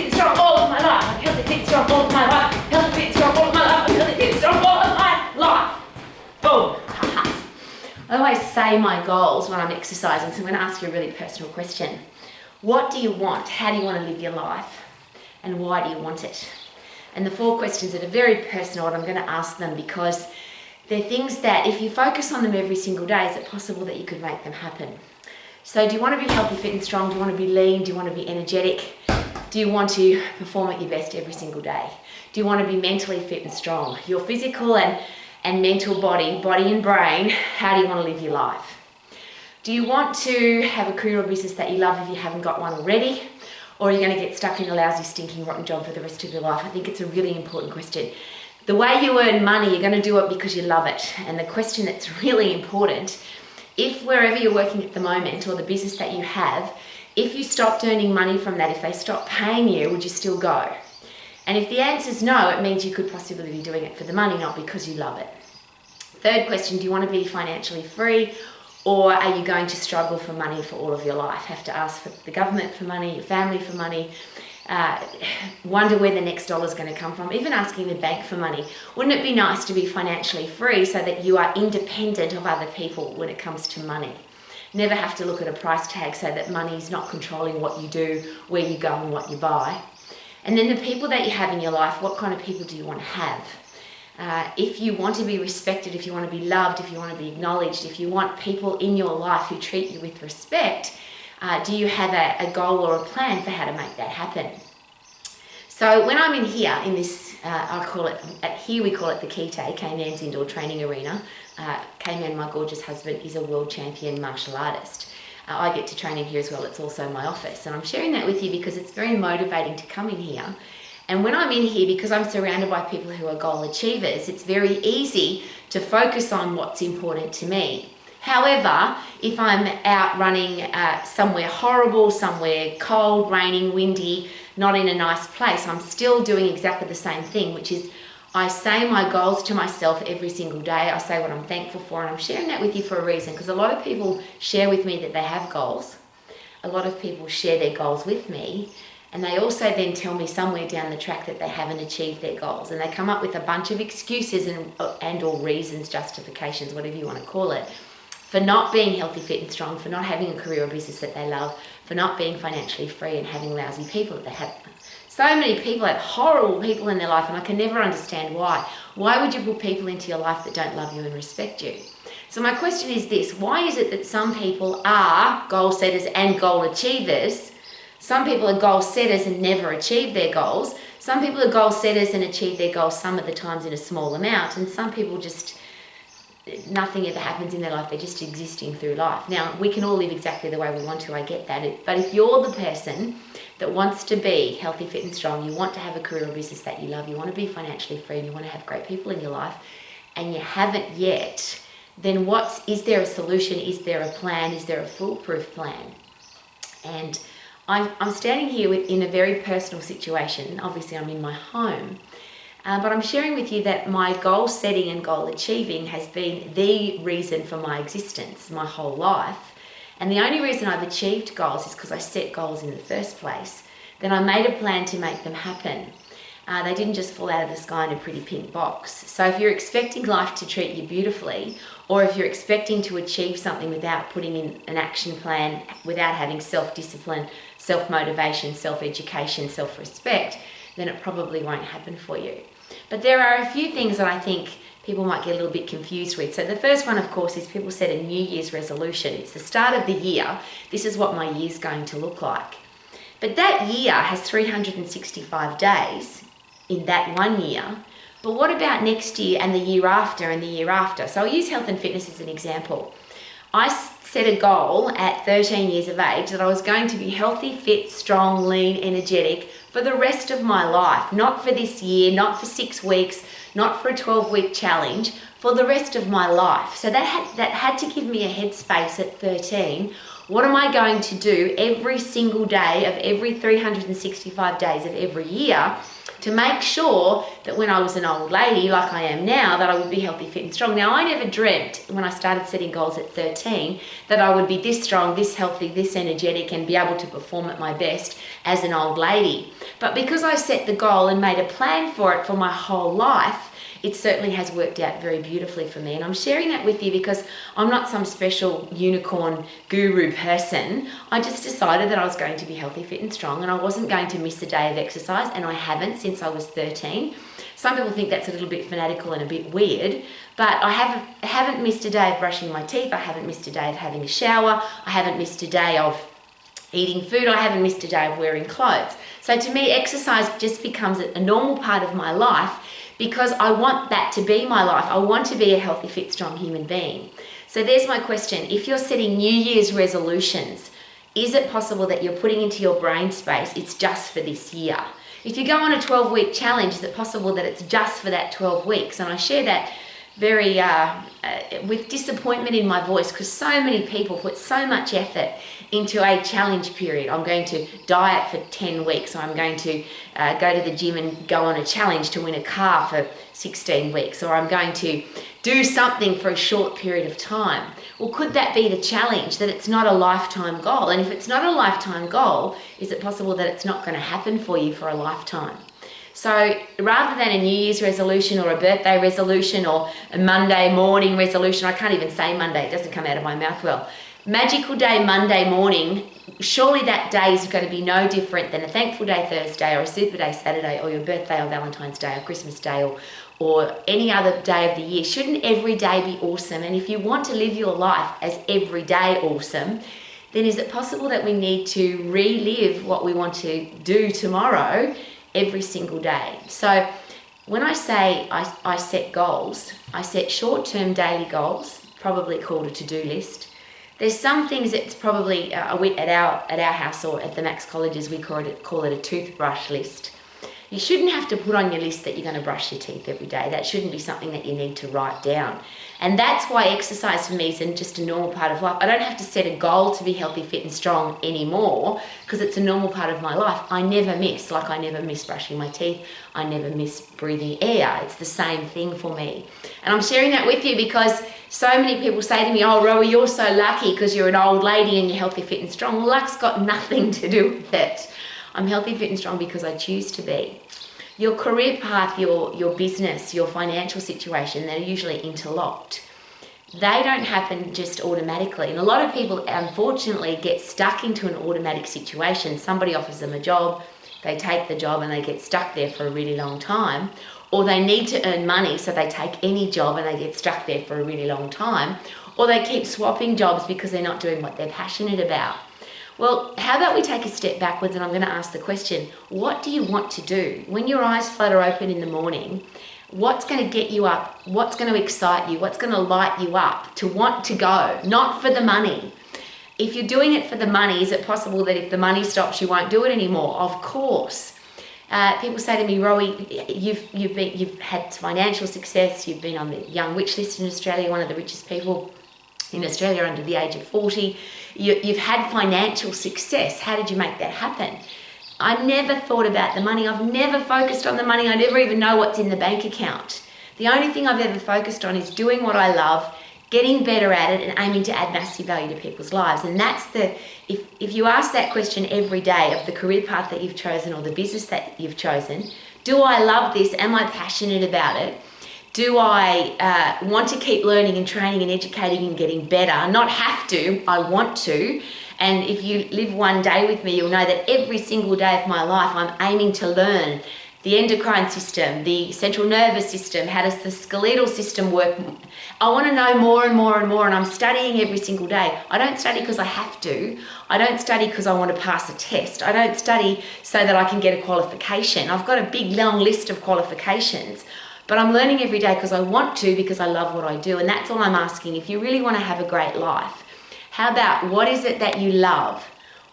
fit, and strong all of my life. I'm healthy, fit, strong all of my life. Healthy, fit, strong all of my life. I'm healthy, fit, strong all of my life. Boom. I always say my goals when I'm exercising, so I'm going to ask you a really personal question. What do you want? How do you want to live your life? And why do you want it? And the 4 questions that are very personal, and I'm going to ask them because they're things that if you focus on them every single day, is it possible that you could make them happen? So do you want to be healthy, fit and strong? Do you want to be lean? Do you want to be energetic? Do you want to perform at your best every single day? Do you want to be mentally fit and strong? Your physical and mental body and brain, how do you want to live your life? Do you want to have a career or business that you love if you haven't got one already? Or are you going to get stuck in a lousy, stinking, rotten job for the rest of your life? I think it's a really important question. The way you earn money, you're going to do it because you love it. And the question that's really important, if wherever you're working at the moment or the business that you have, if you stopped earning money from that, if they stopped paying you, would you still go? And if the answer is no, it means you could possibly be doing it for the money, not because you love it. 3rd question, do you want to be financially free? Or are you going to struggle for money for all of your life? Have to ask for the government for money, your family for money, wonder where the next dollar is going to come from, even asking the bank for money. Wouldn't it be nice to be financially free so that you are independent of other people when it comes to money? Never have to look at a price tag so that money is not controlling what you do, where you go and what you buy. And then the people that you have in your life, what kind of people do you want to have? If you want to be respected, if you want to be loved, if you want to be acknowledged, if you want people in your life who treat you with respect, do you have a goal or a plan for how to make that happen? So when I'm in here, in this, I call it, here we call it the Kite, K-Man's Indoor Training Arena. K-Man, my gorgeous husband, is a world champion martial artist. I get to train in here as well. It's also my office. And I'm sharing that with you because it's very motivating to come in here. And when I'm in here, because I'm surrounded by people who are goal achievers, it's very easy to focus on what's important to me. However, if I'm out running somewhere horrible, somewhere cold, raining, windy, not in a nice place, I'm still doing exactly the same thing, which is I say my goals to myself every single day. I say what I'm thankful for, and I'm sharing that with you for a reason, because a lot of people share with me that they have goals. A lot of people share their goals with me. And they also then tell me somewhere down the track that they haven't achieved their goals. And they come up with a bunch of excuses and or reasons, justifications, whatever you want to call it, for not being healthy, fit and strong, for not having a career or business that they love, for not being financially free and having lousy people that they have. So many people have horrible people in their life, and I can never understand why. Why would you put people into your life that don't love you and respect you? So my question is this: why is it that some people are goal setters and goal achievers? Some people are goal setters and never achieve their goals. Some people are goal setters and achieve their goals some of the times in a small amount. And some people just, nothing ever happens in their life. They're just existing through life. Now, we can all live exactly the way we want to. I get that. But if you're the person that wants to be healthy, fit and strong, you want to have a career or business that you love, you want to be financially free, and you want to have great people in your life, and you haven't yet, then is there a solution? Is there a plan? Is there a foolproof plan? And I'm standing here in a very personal situation. Obviously, I'm in my home, but I'm sharing with you that my goal setting and goal achieving has been the reason for my existence, my whole life. And the only reason I've achieved goals is because I set goals in the first place. Then I made a plan to make them happen. They didn't just fall out of the sky in a pretty pink box. So if you're expecting life to treat you beautifully, or if you're expecting to achieve something without putting in an action plan, without having self-discipline, self-motivation, self-education, self-respect, then it probably won't happen for you. But there are a few things that I think people might get a little bit confused with. So the first one, of course, is people set a New Year's resolution. It's the start of the year. This is what my year's going to look like. But that year has 365 days in that 1 year. But what about next year and the year after and the year after? So I'll use health and fitness as an example. I set a goal at 13 years of age that I was going to be healthy, fit, strong, lean, energetic for the rest of my life. Not for this year, not for 6 weeks, not for a 12-week challenge, for the rest of my life. So that had to give me a headspace at 13 What am I going to do every single day of every 365 days of every year to make sure that when I was an old lady like I am now, that I would be healthy, fit and strong. Now, I never dreamt when I started setting goals at 13 that I would be this strong, this healthy, this energetic and be able to perform at my best as an old lady. But because I set the goal and made a plan for it for my whole life, it certainly has worked out very beautifully for me. And I'm sharing that with you because I'm not some special unicorn guru person. I just decided that I was going to be healthy, fit and strong, and I wasn't going to miss a day of exercise, and I haven't since I was 13. Some people think that's a little bit fanatical and a bit weird, but I haven't missed a day of brushing my teeth. I haven't missed a day of having a shower. I haven't missed a day of eating food. I haven't missed a day of wearing clothes. So to me, exercise just becomes a normal part of my life, because I want that to be my life. I want to be a healthy, fit, strong human being. So there's my question. If you're setting New Year's resolutions, is it possible that you're putting into your brain space, it's just for this year? If you go on a 12-week challenge, is it possible that it's just for that 12 weeks? And I share that very with disappointment in my voice, because so many people put so much effort into a challenge period. I'm going to diet for 10 weeks, or I'm going to go to the gym and go on a challenge to win a car for 16 weeks, or I'm going to do something for a short period of time. Well, could that be the challenge, that it's not a lifetime goal? And if it's not a lifetime goal, is it possible that it's not going to happen for you for a lifetime? So rather than a New Year's resolution or a birthday resolution or a Monday morning resolution, I can't even say Monday, it doesn't come out of my mouth well. Magical Day Monday morning, surely that day is going to be no different than a Thankful Day Thursday or a Super Day Saturday or your birthday or Valentine's Day or Christmas Day or any other day of the year. Shouldn't every day be awesome? And if you want to live your life as every day awesome, then is it possible that we need to relive what we want to do tomorrow every single day? So when I say I set goals, I set short-term daily goals, probably called a to-do list. There's some things that's probably at our house or at the Max Colleges, we call it a toothbrush list. You shouldn't have to put on your list that you're going to brush your teeth every day. That shouldn't be something that you need to write down. And that's why exercise for me is just a normal part of life. I don't have to set a goal to be healthy, fit and strong anymore, because it's a normal part of my life. I never miss, like I never miss brushing my teeth. I never miss breathing air. It's the same thing for me. And I'm sharing that with you because so many people say to me, oh, Rowie, you're so lucky because you're an old lady and you're healthy, fit and strong. Well, luck's got nothing to do with it. I'm healthy, fit and strong because I choose to be. Your career path, your business, your financial situation, they're usually interlocked. They don't happen just automatically. And a lot of people, unfortunately, get stuck into an automatic situation. Somebody offers them a job, they take the job and they get stuck there for a really long time. Or they need to earn money, so they take any job and they get stuck there for a really long time. Or they keep swapping jobs because they're not doing what they're passionate about. Well, how about we take a step backwards, and I'm going to ask the question, what do you want to do? When your eyes flutter open in the morning, what's going to get you up? What's going to excite you? What's going to light you up to want to go? Not for the money. If you're doing it for the money, is it possible that if the money stops, you won't do it anymore? Of course. People say to me, Rowie, you've had financial success, you've been on the Young Witch list in Australia, one of the richest people in Australia under the age of 40. You've had financial success. How did you make that happen? I never thought about the money. I've never focused on the money. I never even know what's in the bank account. The only thing I've ever focused on is doing what I love, getting better at it, and aiming to add massive value to people's lives. And that's if you ask that question every day of the career path that you've chosen or the business that you've chosen, do I love this? Am I passionate about it? Do I want to keep learning and training and educating and getting better? Not have to, I want to. And if you live one day with me, you'll know that every single day of my life, I'm aiming to learn the endocrine system, the central nervous system, how does the skeletal system work? I want to know more and more and more, and I'm studying every single day. I don't study because I have to. I don't study because I want to pass a test. I don't study so that I can get a qualification. I've got a big long list of qualifications. But I'm learning every day because I want to, because I love what I do. And that's all I'm asking. If you really want to have a great life, how about what is it that you love?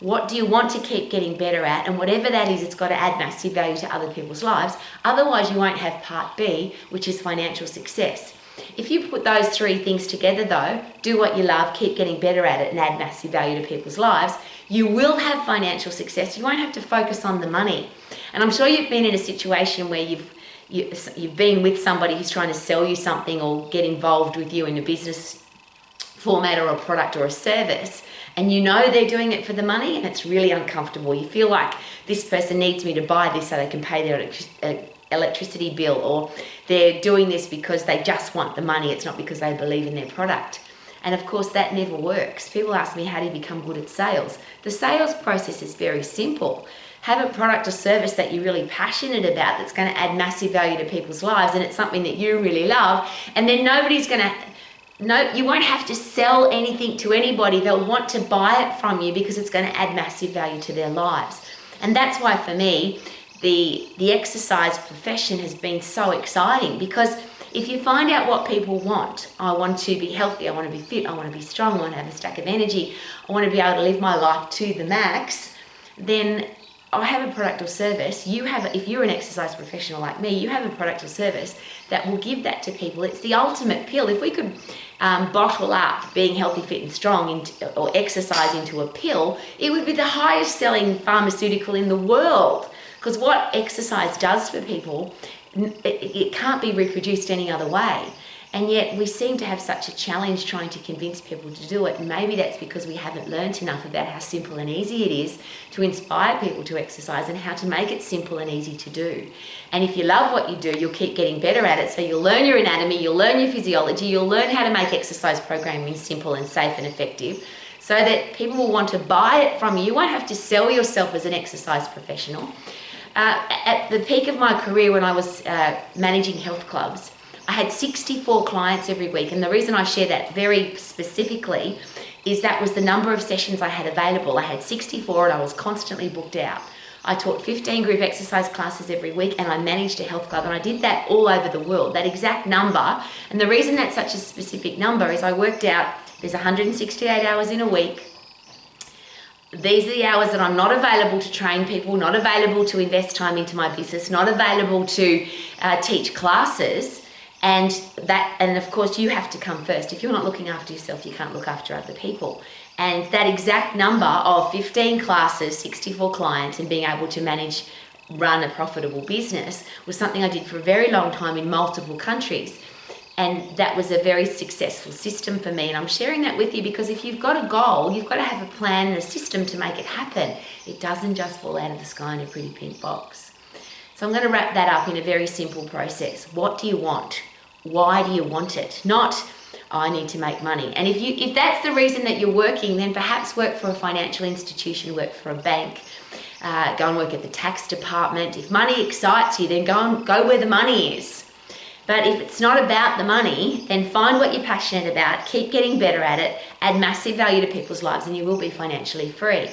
What do you want to keep getting better at? And whatever that is, it's got to add massive value to other people's lives. Otherwise, you won't have part B, which is financial success. If you put those three things together though, do what you love, keep getting better at it and add massive value to people's lives, you will have financial success. You won't have to focus on the money. And I'm sure you've been in a situation where you've been with somebody who's trying to sell you something or get involved with you in a business format or a product or a service, and you know they're doing it for the money, and it's really uncomfortable. You feel like this person needs me to buy this so they can pay their electricity bill, or they're doing this because they just want the money. It's not because they believe in their product. And of course that never works. People ask me, how do you become good at sales? The sales process is very simple. Have a product or service that you're really passionate about that's going to add massive value to people's lives, and it's something that you really love, and then you won't have to sell anything to anybody. They'll want to buy it from you because it's going to add massive value to their lives. And that's why for me, the exercise profession has been so exciting, because if you find out what people want, I want to be healthy, I want to be fit, I want to be strong, I want to have a stack of energy, I want to be able to live my life to the max, then I have a product or service. If you're an exercise professional like me, you have a product or service that will give that to people. It's the ultimate pill. If we could bottle up being healthy, fit and strong or exercise into a pill, it would be the highest selling pharmaceutical in the world. Because what exercise does for people, it can't be reproduced any other way. And yet we seem to have such a challenge trying to convince people to do it. And maybe that's because we haven't learned enough about how simple and easy it is to inspire people to exercise and how to make it simple and easy to do. And if you love what you do, you'll keep getting better at it. So you'll learn your anatomy, you'll learn your physiology, you'll learn how to make exercise programming simple and safe and effective, so that people will want to buy it from you. You won't have to sell yourself as an exercise professional. At the peak of my career, when I was managing health clubs, I had 64 clients every week. And the reason I share that very specifically is that was the number of sessions I had available. I had 64 and I was constantly booked out. I taught 15 group exercise classes every week, and I managed a health club, and I did that all over the world, that exact number. And the reason that's such a specific number is I worked out there's 168 hours in a week. These are the hours that I'm not available to train people, not available to invest time into my business, not available to teach classes. And of course you have to come first. If you're not looking after yourself, you can't look after other people. And that exact number of 15 classes, 64 clients, and being able to run a profitable business was something I did for a very long time in multiple countries. And that was a very successful system for me. And I'm sharing that with you because if you've got a goal, you've got to have a plan and a system to make it happen. It doesn't just fall out of the sky in a pretty pink box. So I'm going to wrap that up in a very simple process. What do you want? Why do you want it? Not, I need to make money. And if that's the reason that you're working, then perhaps work for a financial institution, work for a bank, go and work at the tax department. If money excites you, then go where the money is. But if it's not about the money, then find what you're passionate about, keep getting better at it, add massive value to people's lives, and you will be financially free.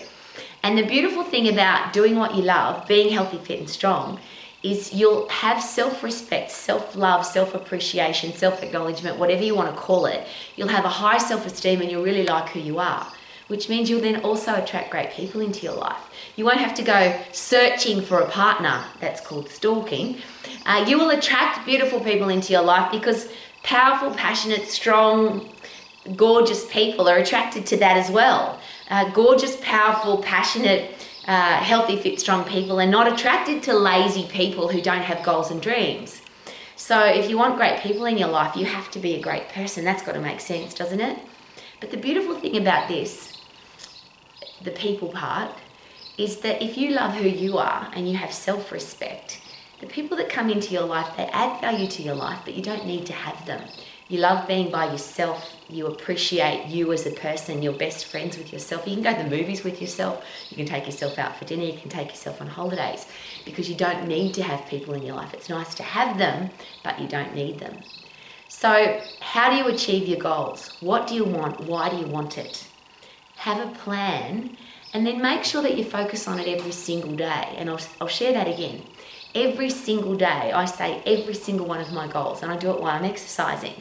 And the beautiful thing about doing what you love, being healthy, fit and strong, is you'll have self-respect, self-love, self-appreciation, self-acknowledgement, whatever you want to call it. You'll have a high self-esteem and you'll really like who you are, which means you'll then also attract great people into your life. You won't have to go searching for a partner. That's called stalking. You will attract beautiful people into your life because powerful, passionate, strong, gorgeous people are attracted to that as well. Gorgeous, powerful, passionate, healthy, fit, strong people are not attracted to lazy people who don't have goals and dreams. So if you want great people in your life, you have to be a great person. That's got to make sense, doesn't it? But the beautiful thing about this, the people part, is that if you love who you are and you have self-respect, the people that come into your life, they add value to your life, but you don't need to have them. You love being by yourself. You appreciate you as a person. You're best friends with yourself. You can go to the movies with yourself. You can take yourself out for dinner. You can take yourself on holidays because you don't need to have people in your life. It's nice to have them, but you don't need them. So how do you achieve your goals? What do you want? Why do you want it? Have a plan and then make sure that you focus on it every single day. And I'll share that again. Every single day, I say every single one of my goals, and I do it while I'm exercising.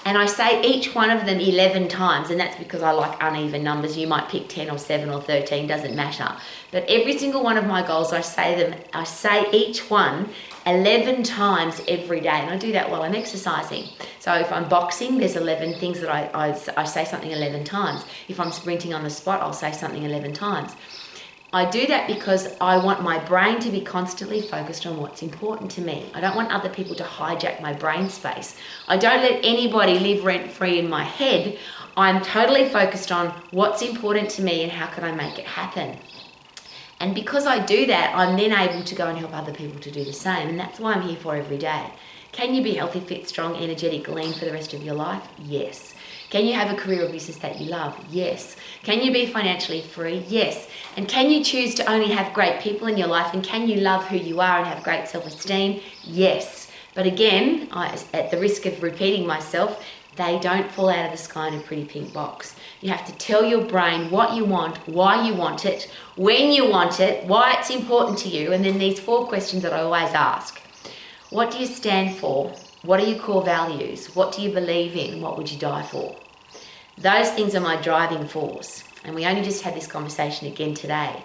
And I say each one of them 11 times, and that's because I like uneven numbers. You might pick 10 or 7 or 13, doesn't matter. But every single one of my goals, I say each one 11 times every day, and I do that while I'm exercising. So if I'm boxing, there's 11 things that I say something 11 times. If I'm sprinting on the spot, I'll say something 11 times. I do that because I want my brain to be constantly focused on what's important to me. I don't want other people to hijack my brain space. I don't let anybody live rent-free in my head. I'm totally focused on what's important to me and how can I make it happen. And because I do that, I'm then able to go and help other people to do the same. And that's why I'm here for every day. Can you be healthy, fit, strong, energetic, lean for the rest of your life? Yes. Can you have a career or business that you love? Yes. Can you be financially free? Yes. And can you choose to only have great people in your life? And can you love who you are and have great self-esteem? Yes. But again, at the risk of repeating myself, they don't fall out of the sky in a pretty pink box. You have to tell your brain what you want, why you want it, when you want it, why it's important to you, and then these 4 questions that I always ask. What do you stand for? What are your core values? What do you believe in? What would you die for? Those things are my driving force. And we only just had this conversation again today.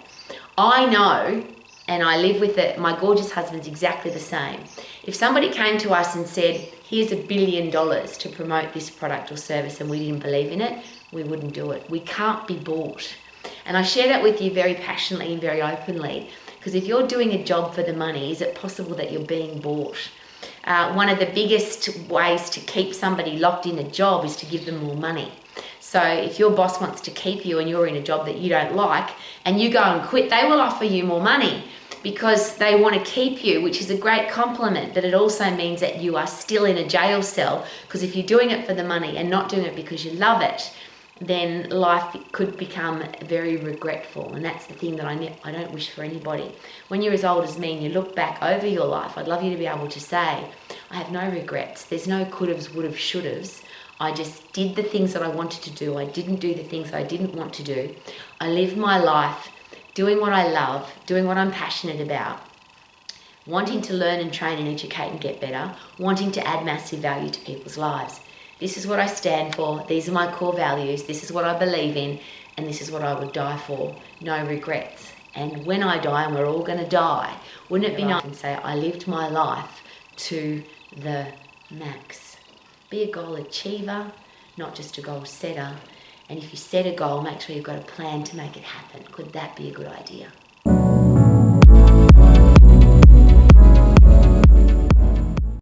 I know, and I live with it, my gorgeous husband's exactly the same. If somebody came to us and said, here's $1 billion to promote this product or service, and we didn't believe in it, we wouldn't do it. We can't be bought. And I share that with you very passionately and very openly, because if you're doing a job for the money, is it possible that you're being bought? One of the biggest ways to keep somebody locked in a job is to give them more money. So if your boss wants to keep you and you're in a job that you don't like and you go and quit, they will offer you more money because they want to keep you, which is a great compliment, but it also means that you are still in a jail cell, because if you're doing it for the money and not doing it because you love it, then life could become very regretful. And that's the thing that I don't wish for anybody. When you're as old as me and you look back over your life, I'd love you to be able to say, I have no regrets. There's no could'ves, would've, should'ves. I just did the things that I wanted to do. I didn't do the things I didn't want to do. I lived my life doing what I love, doing what I'm passionate about, wanting to learn and train and educate and get better, wanting to add massive value to people's lives. This is what I stand for. These are my core values. This is what I believe in. And this is what I would die for. No regrets. And when I die, and we're all going to die, wouldn't it be nice to say, I lived my life to the max? Be a goal achiever, not just a goal setter. And if you set a goal, make sure you've got a plan to make it happen. Could that be a good idea?